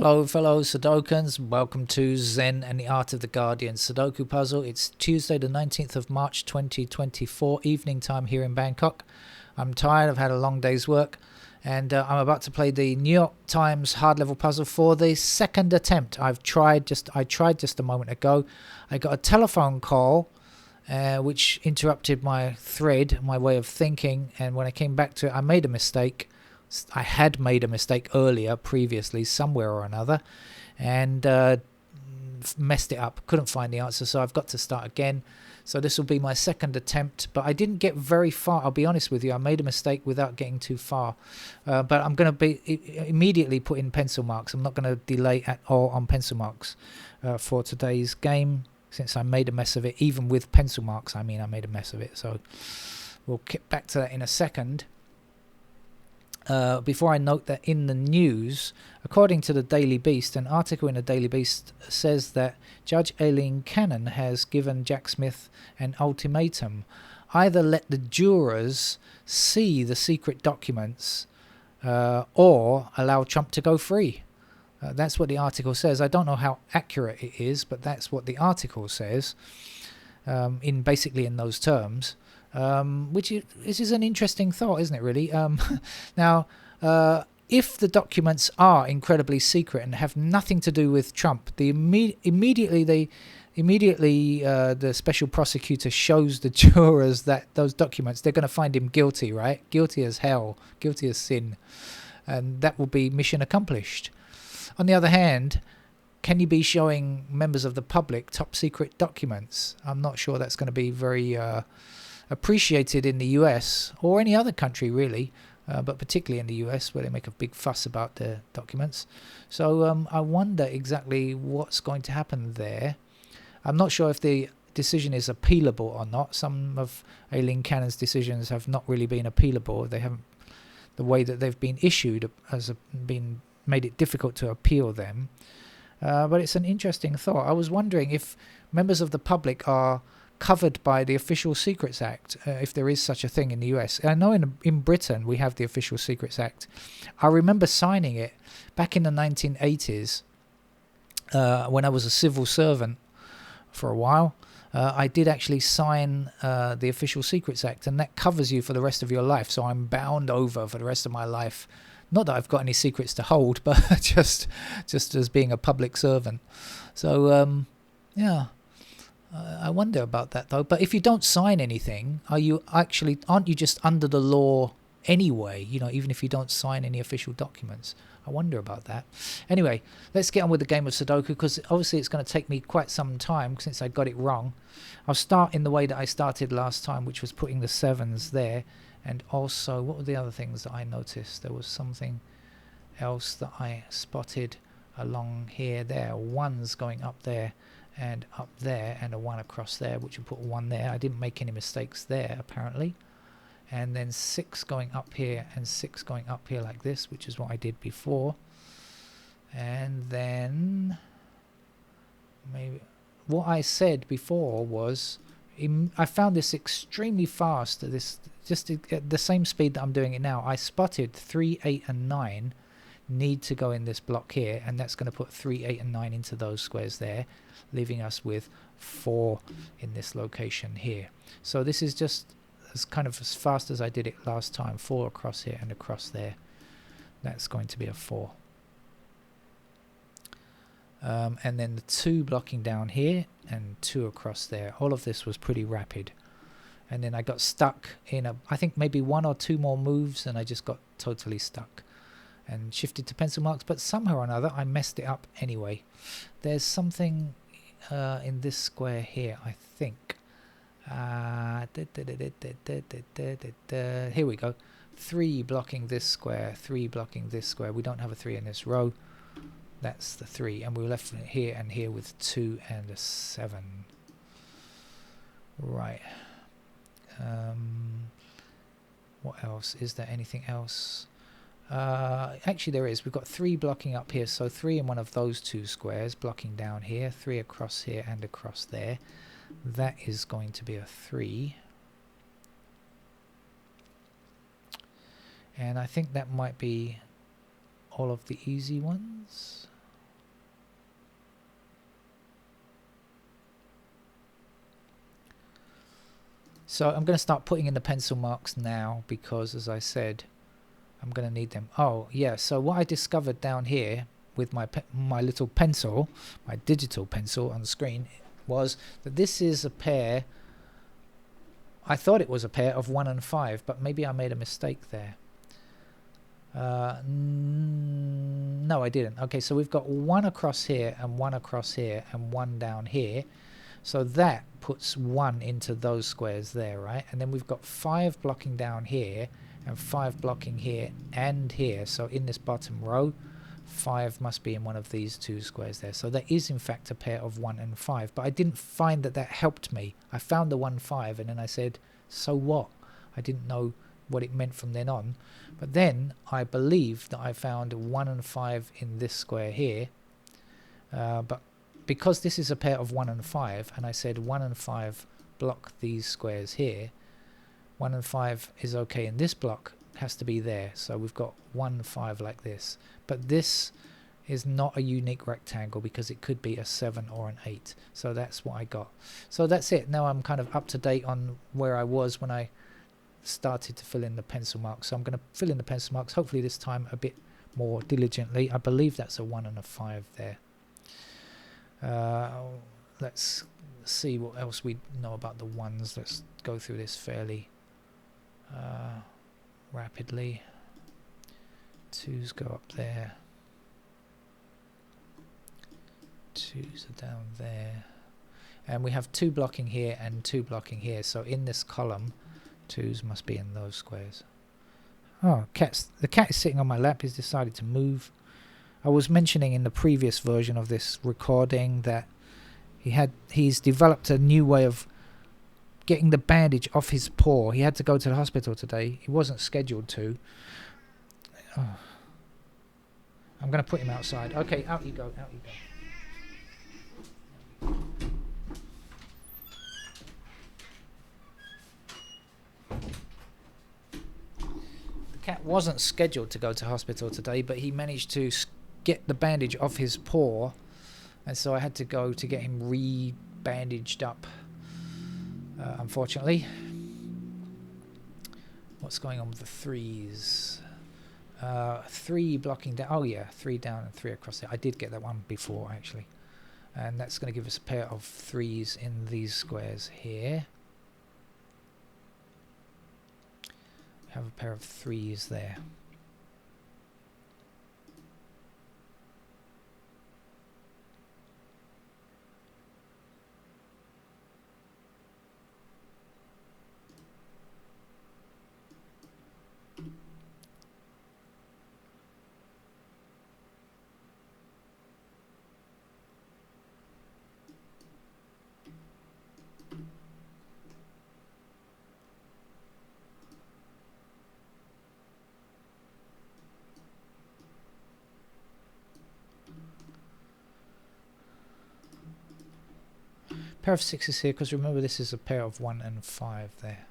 Hello fellow Sudokans, welcome to Zen and the Art of the Guardian Sudoku puzzle. It's Tuesday the 19th of March 2024, evening time here in Bangkok. I'm tired, I've had a long day's work, and I'm about to play the New York Times hard level puzzle for the second attempt. I tried just a moment ago. I got a telephone call which interrupted my thread, my way of thinking, and when I came back to it I made a mistake. I had made a mistake earlier, previously, somewhere or another, and messed it up. Couldn't find the answer, so I've got to start again. So this will be my second attempt, but I didn't get very far. I'll be honest with you, I made a mistake without getting too far. But I'm going to be immediately put in pencil marks. I'm not going to delay at all on pencil marks for today's game, since I made a mess of it. Even with pencil marks, I mean I made a mess of it. So we'll get back to that in a second. Before I note that in the news, according to the Daily Beast, an article in the Daily Beast says that Judge Aileen Cannon has given Jack Smith an ultimatum: either let the jurors see the secret documents or allow Trump to go free. That's what the article says. I don't know how accurate it is, but that's what the article says, basically in those terms. Which is an interesting thought, isn't it, really? Now, if the documents are incredibly secret and have nothing to do with Trump, immediately the special prosecutor shows the jurors that those documents, they're going to find him guilty, right? Guilty as hell, guilty as sin, and that will be mission accomplished. On the other hand, can you be showing members of the public top secret documents? I'm not sure that's going to be very appreciated in the US or any other country really, but particularly in the US, where they make a big fuss about their documents. So I wonder exactly what's going to happen there. I'm not sure if the decision is appealable or not. Some of Aileen Cannon's decisions have not really been appealable. They haven't, the way that they've been issued has been made it difficult to appeal them. But it's an interesting thought. I was wondering if members of the public are covered by the Official Secrets Act, if there is such a thing in the US. I know in Britain we have the Official Secrets Act. I remember signing it back in the 1980s when I was a civil servant for a while. I did actually sign the Official Secrets Act, and that covers you for the rest of your life. So I'm bound over for the rest of my life. Not that I've got any secrets to hold, but just as being a public servant. So yeah. I wonder about that though. But if you don't sign anything, aren't you just under the law anyway? You know, even if you don't sign any official documents. I wonder about that. Anyway, let's get on with the game of Sudoku, because obviously it's going to take me quite some time since I got it wrong. I'll start in the way that I started last time, which was putting the sevens there. And also, what were the other things that I noticed? There was something else that I spotted along here. There, ones going up there and up there, and a one across there, which will put one there. I didn't make any mistakes there apparently. And then 6 going up here and 6 going up here like this, which is what I did before. And then maybe what I said before was I found this extremely fast, this just at the same speed that I'm doing it now. I spotted 3, 8 and 9 need to go in this block here, and that's going to put 3, 8 and 9 into those squares there, leaving us with 4 in this location here. So this is just as kind of as fast as I did it last time. 4 across here and across there. That's going to be a 4. And then the 2 blocking down here and 2 across there. All of this was pretty rapid. And then I got stuck in I think maybe 1 or 2 more moves, and I just got totally stuck and shifted to pencil marks, but somehow or another I messed it up anyway. There's something in this square here, I think. Here we go. 3 blocking this square, 3 blocking this square. We don't have a 3 in this row. That's the 3, and we're left here and here with 2 and a 7. Right. What else? Is there anything else? Actually there is. We've got 3 blocking up here, so 3 in one of those 2 squares, blocking down here, 3 across here and across there. That is going to be a 3. And I think that might be all of the easy ones. So I'm going to start putting in the pencil marks now because, as I said, I'm going to need them. Oh yeah, so what I discovered down here with my little pencil, my digital pencil on the screen, was that this is a pair. I thought it was a pair of 1 and 5, but maybe I made a mistake there. No, I didn't. Okay, so we've got 1 across here and 1 across here and 1 down here. So that puts 1 into those squares there, right? And then we've got 5 blocking down here and 5 blocking here and here. So in this bottom row, 5 must be in one of these 2 squares there. So that is in fact a pair of 1 and 5. But I didn't find that helped me. I found the 1, 5 and then I said, so what? I didn't know what it meant from then on. But then I believe that I found 1 and 5 in this square here. But because this is a pair of 1 and 5, and I said 1 and 5 block these squares here, 1 and 5 is okay in this block, has to be there. So we've got 1 and 5 like this. But this is not a unique rectangle because it could be a 7 or an 8. So that's what I got. So that's it. Now I'm kind of up to date on where I was when I started to fill in the pencil marks. So I'm going to fill in the pencil marks, hopefully this time a bit more diligently. I believe that's a 1 and a 5 there. Let's see what else we know about the 1s. Let's go through this fairly rapidly. 2s go up there. 2s are down there. And we have 2 blocking here and 2 blocking here. So in this column, 2s must be in those squares. Oh, the cat is sitting on my lap. He's decided to move. I was mentioning in the previous version of this recording that he's developed a new way of getting the bandage off his paw. He had to go to the hospital today. He wasn't scheduled to. Oh. I'm going to put him outside. Okay, out you go, out you go. The cat wasn't scheduled to go to hospital today, but he managed to get the bandage off his paw, and so I had to go to get him re-bandaged up, unfortunately. What's going on with the 3s? 3 blocking down. Oh yeah, 3 down and 3 across there. I did get that one before actually, and that's going to give us a pair of 3s in these squares here. We have a pair of 3s there. Pair of 6s here, because remember this is a pair of 1 and 5 there.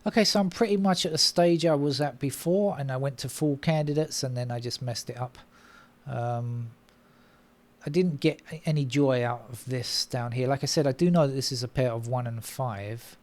Okay, so I'm pretty much at the stage I was at before, and I went to full candidates and then I just messed it up. I didn't get any joy out of this down here. Like I said, I do know that this is a pair of 1 and 5.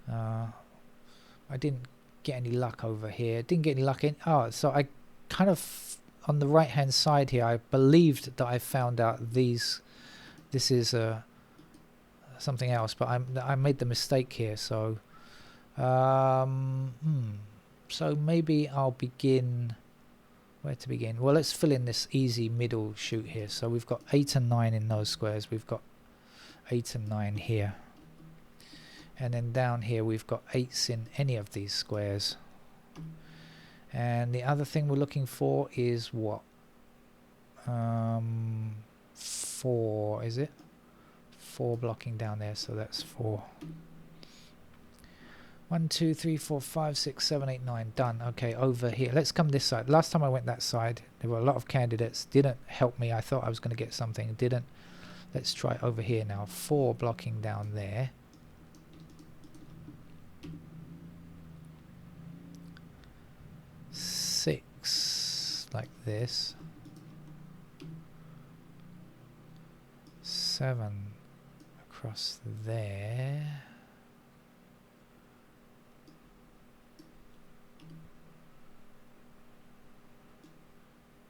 I didn't get any luck over here. Didn't get any luck in. Oh, so I kind of, on the right hand side here, I believed that I found out this is something else, but I made the mistake here. So so maybe I'll begin. Where to begin? Well, let's fill in this easy middle shoot here. So we've got 8 and 9 in those squares. We've got 8 and 9 here. And then down here we've got 8s in any of these squares. And the other thing we're looking for is what? 4, is it? 4 blocking down there, so that's 4. 1, 2, 3, 4, 5, 6, 7, 8, 9. Done. Okay, over here. Let's come this side. Last time I went that side, there were a lot of candidates. Didn't help me. I thought I was going to get something. Didn't. Let's try over here now. 4 blocking down there. 6 like this. 7 across there.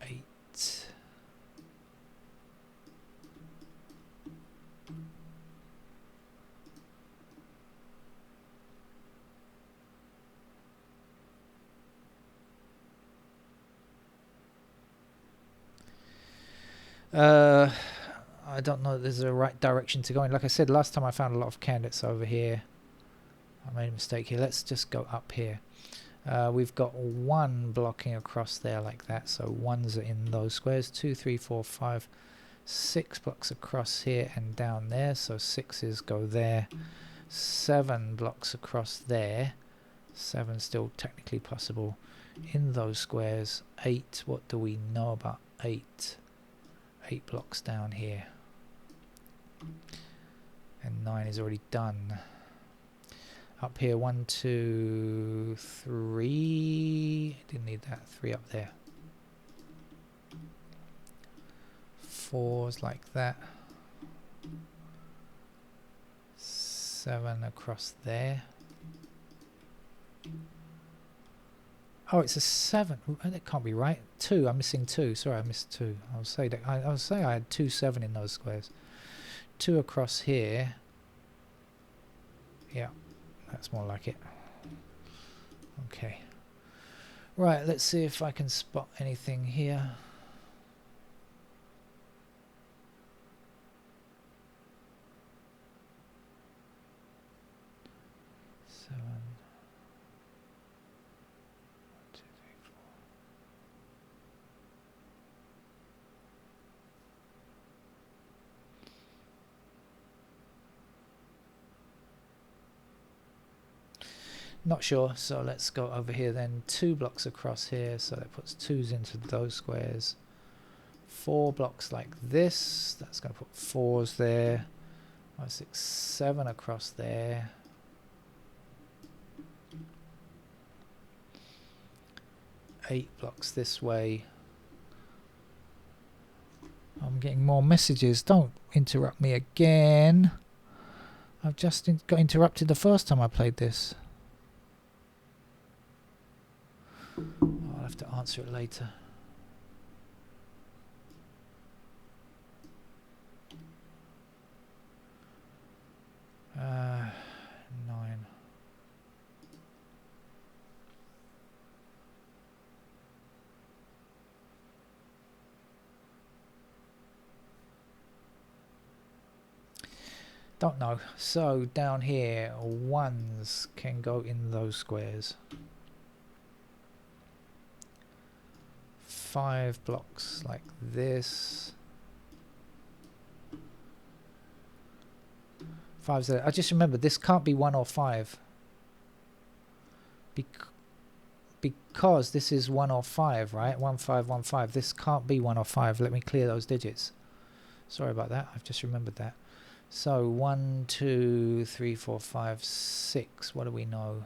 8. I don't know if there's a right direction to go in. Like I said, last time I found a lot of candidates over here. I made a mistake here. Let's just go up here. We've got 1 blocking across there like that, so 1's in those squares. 2, 3, 4, 5, 6 blocks across here and down there, so 6's go there. 7 blocks across there. 7 still technically possible in those squares. 8, what do we know about 8? 8 blocks down here. And 9 is already done. Up here, 1, 2, 3. Didn't need that. 3 up there. 4's like that. 7 across there. Oh, it's a 7. That can't be right. 2. I'm missing 2. Sorry, I missed 2. I was saying I had 2 7 in those squares. 2 across here. Yeah, that's more like it. Okay. Right, let's see if I can spot anything here. Not sure, so let's go over here then. 2 blocks across here, so that puts 2's into those squares. 4 blocks like this, that's going to put 4's there. 5, 6, 7 across there. 8 blocks this way. I'm getting more messages. Don't interrupt me again. I've just got interrupted the first time I played this. I'll have to answer it later. Uh, 9. Don't know. So down here, 1's can go in those squares. 5 blocks like this. 5's there. I just remember this can't be 1 or 5. Because this is 1 or 5, right? 1, 5, 1, 5. This can't be 1 or 5. Let me clear those digits. Sorry about that. I've just remembered that. So 1, 2, 3, 4, 5, 6. What do we know?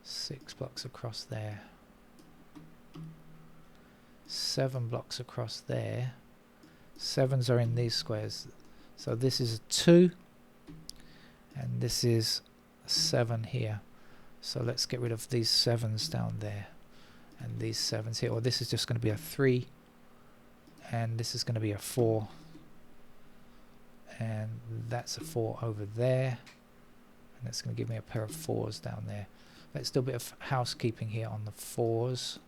6 blocks across there. 7 blocks across there. 7's are in these squares. So this is a 2. And this is a 7 here. So let's get rid of these 7's down there. And these 7's here. Or this is just going to be a 3. And this is going to be a 4. And that's a 4 over there. And that's going to give me a pair of 4's down there. Let's do a bit of housekeeping here on the 4's.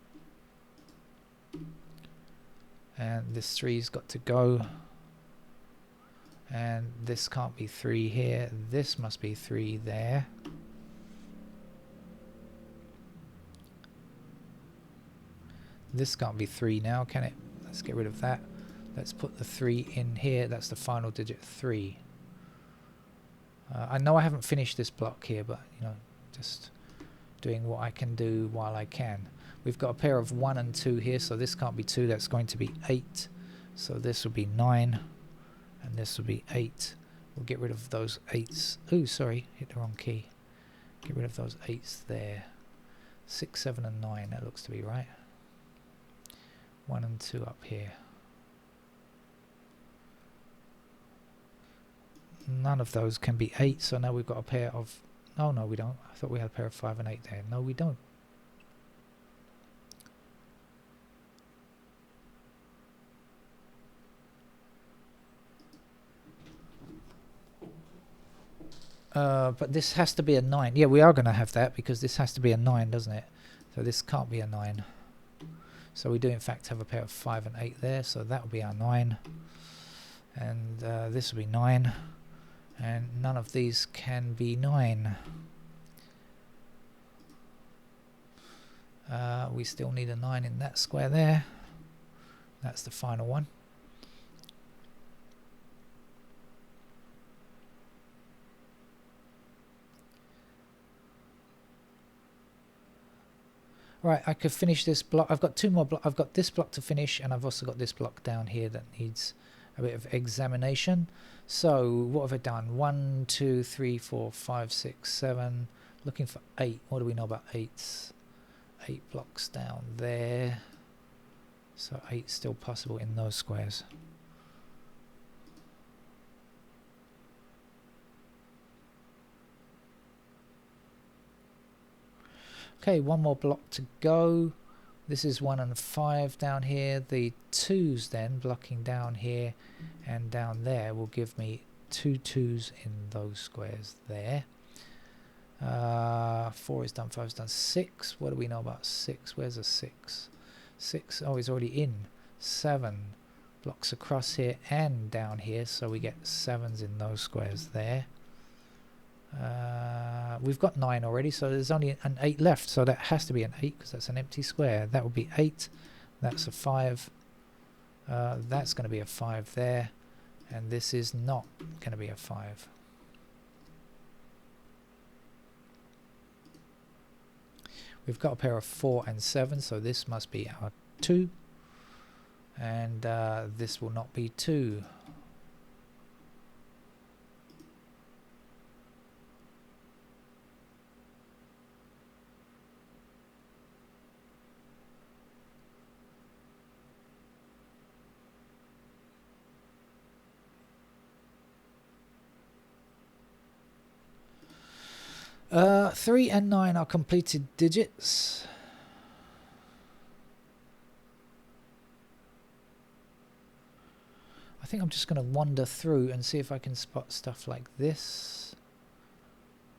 And this 3's got to go. And this can't be 3 here. This must be 3 there. This can't be 3 now, can it? Let's get rid of that. Let's put the 3 in here. That's the final digit, 3. I know I haven't finished this block here, but you know, just doing what I can do while I can. We've got a pair of 1 and 2 here, so this can't be 2. That's going to be 8. So this will be 9, and this will be 8. We'll get rid of those 8s. Ooh, sorry, hit the wrong key. Get rid of those 8s there. 6, 7, and 9. That looks to be right. 1 and 2 up here. None of those can be 8, so now we've got a pair of... Oh, no, we don't. I thought we had a pair of 5 and 8 there. No, we don't. But this has to be a 9. Yeah, we are going to have that because this has to be a 9, doesn't it? So this can't be a 9. So we do in fact have a pair of 5 and 8 there, so that will be our 9. And this will be 9. And none of these can be 9. We still need a 9 in that square there. That's the final one. Right, I could finish this block. I've got 2 more blocks. I've got this block to finish, and I've also got this block down here that needs a bit of examination. So what have I done? 1, 2, 3, 4, 5, 6, 7. Looking for 8. What do we know about 8s? 8 blocks down there. So 8 still possible in those squares. Okay, 1 more block to go. This is 1 and 5 down here. The 2s then blocking down here and down there will give me 2 2s in those squares there. 4 is done, 5 is done. 6, what do we know about 6? Where's a 6? 6, oh, it's already in. 7 blocks across here and down here, so we get 7s in those squares there. We've got 9 already, so there's only an 8 left, so that has to be an 8 because that's an empty square. That would be 8. That's a 5. That's going to be a 5 there, and this is not going to be a 5. We've got a pair of 4 and 7, so this must be our 2, and this will not be 2. Uh, 3 and 9 are completed digits. I think I'm just going to wander through and see if I can spot stuff like this.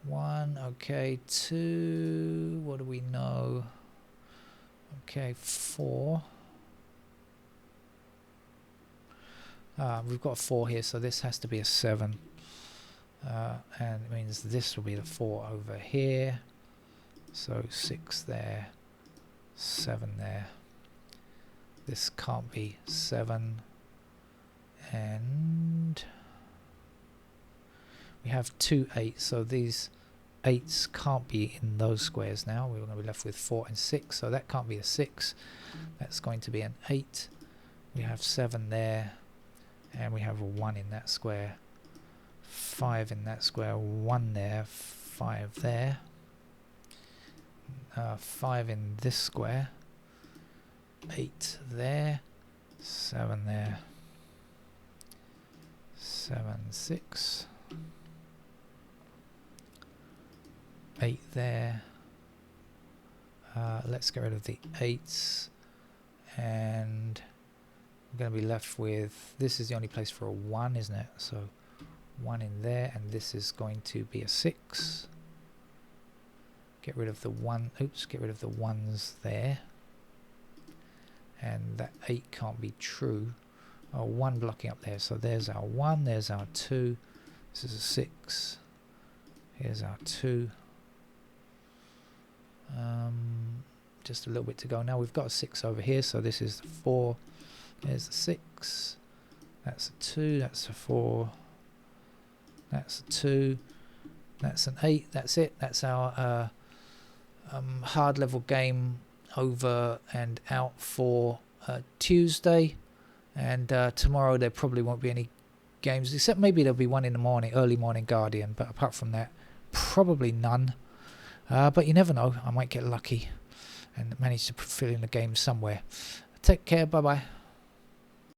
1, okay, 2, what do we know? Okay, 4. We've got a 4 here, so this has to be a 7. And it means this will be the 4 over here. So 6 there, 7 there. This can't be 7. And we have 2 8s, so these 8s can't be in those squares now. We're going to be left with 4 and 6, so that can't be a 6. That's going to be an 8. We have 7 there, and we have a 1 in that square. 5 in that square, 1 there, 5 there, 5 in this square, 8 there, 7 there, 7, 6, 8 there. Let's get rid of the 8s, and I'm going to be left with, this is the only place for a 1, isn't it? So 1 in there, and this is going to be a 6. Get rid of the 1, oops, get rid of the 1s there. And that 8 can't be true. Oh, 1 blocking up there, so there's our 1, there's our 2. This is a 6. Here's our 2. Just a little bit to go now. We've got a 6 over here, so this is the 4. There's the 6. That's a 2. That's a 4. That's a 2. That's an 8. That's it. That's our hard level game over and out for Tuesday. And tomorrow there probably won't be any games, except maybe there'll be one in the morning, early morning Guardian. But apart from that, probably none. But you never know. I might get lucky and manage to fill in the game somewhere. Take care. Bye bye.